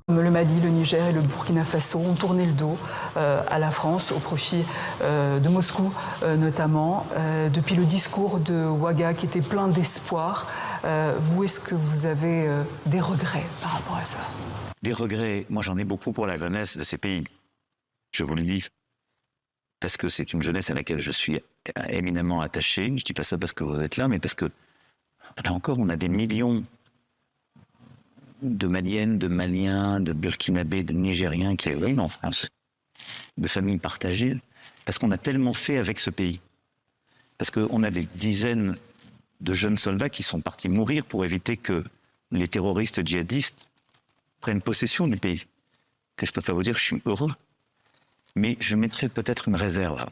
Le Mali, le Niger et le Burkina Faso ont tourné le dos à la France au profit de Moscou notamment. Depuis le discours de Ouaga qui était plein d'espoir, vous, est-ce que vous avez des regrets par rapport à ça? Des regrets, moi j'en ai beaucoup pour la jeunesse de ces pays, je vous le dis, parce que c'est une jeunesse à laquelle je suis éminemment attaché. Je ne dis pas ça parce que vous êtes là, mais parce que, là encore, on a des millions de Maliennes, de Maliens, de Burkinabés, de Nigériens qui arrivent en France, de familles partagées, parce qu'on a tellement fait avec ce pays. Parce qu'on a des dizaines de jeunes soldats qui sont partis mourir pour éviter que les terroristes djihadistes prennent possession du pays. Que je peux pas vous dire, je suis heureux. Mais je mettrai peut-être une réserve.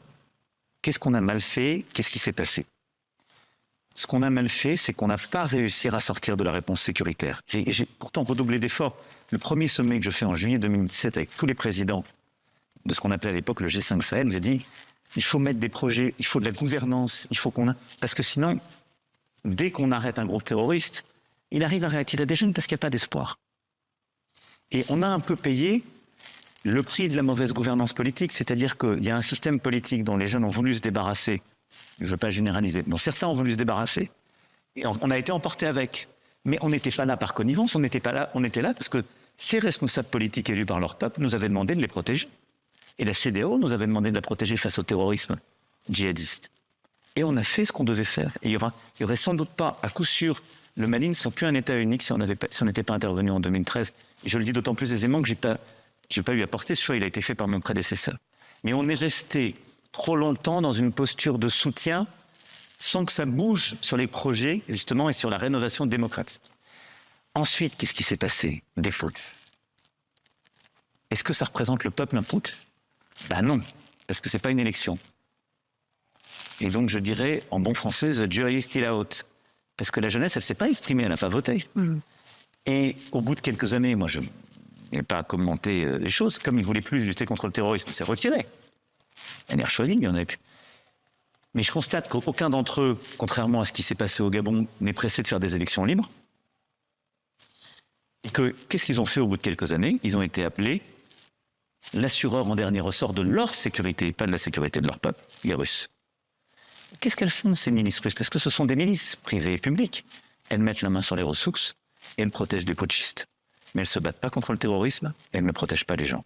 Qu'est-ce qu'on a mal fait? Qu'est-ce qui s'est passé? Ce qu'on a mal fait, c'est qu'on n'a pas réussi à sortir de la réponse sécuritaire. J'ai pourtant redoublé d'efforts. Le premier sommet que je fais en juillet 2017 avec tous les présidents de ce qu'on appelait à l'époque le G5 Sahel, j'ai dit, il faut mettre des projets, il faut de la gouvernance, il faut qu'on a... Parce que sinon, dès qu'on arrête un groupe terroriste, il arrive à réattirer des jeunes parce qu'il n'y a pas d'espoir. Et on a un peu payé le prix de la mauvaise gouvernance politique, c'est-à-dire qu'il y a un système politique dont les jeunes ont voulu se débarrasser, je ne veux pas généraliser, dont certains ont voulu se débarrasser, et on a été emportés avec. Mais on n'était pas là par connivence, on était là parce que ces responsables politiques élus par leur peuple nous avaient demandé de les protéger. Et la CEDEAO nous avait demandé de la protéger face au terrorisme djihadiste. Et on a fait ce qu'on devait faire. Et il y aurait sans doute pas, à coup sûr, le Mali ne serait plus un État unique si on n'était pas intervenu en 2013. Et je le dis d'autant plus aisément que j'ai pas eu à porter ce choix, il a été fait par mon prédécesseur. Mais on est resté trop longtemps dans une posture de soutien sans que ça bouge sur les projets, justement, et sur la rénovation démocratique. Ensuite, qu'est-ce qui s'est passé? Des putsch. Est-ce que ça représente le peuple, un putsch? Ben non, parce que c'est pas une élection. Et donc je dirais, en bon français, the jury is still out. Parce que la jeunesse, elle ne s'est pas exprimée, elle n'a pas voté. Et au bout de quelques années, moi je n'ai pas commenté les choses, comme ils ne voulaient plus lutter contre le terrorisme, c'est retiré. Elle est choisie, il y en avait plus. Mais je constate qu'aucun d'entre eux, contrairement à ce qui s'est passé au Gabon, n'est pressé de faire des élections libres. Et que, qu'est-ce qu'ils ont fait au bout de quelques années? Ils ont été appelés l'assureur en dernier ressort de leur sécurité, pas de la sécurité de leur peuple, les Russes. Qu'est-ce qu'elles font, ces milices russes? Parce que ce sont des milices privées et publiques. Elles mettent la main sur les ressources et elles protègent les putschistes. Mais elles ne se battent pas contre le terrorisme et elles ne protègent pas les gens.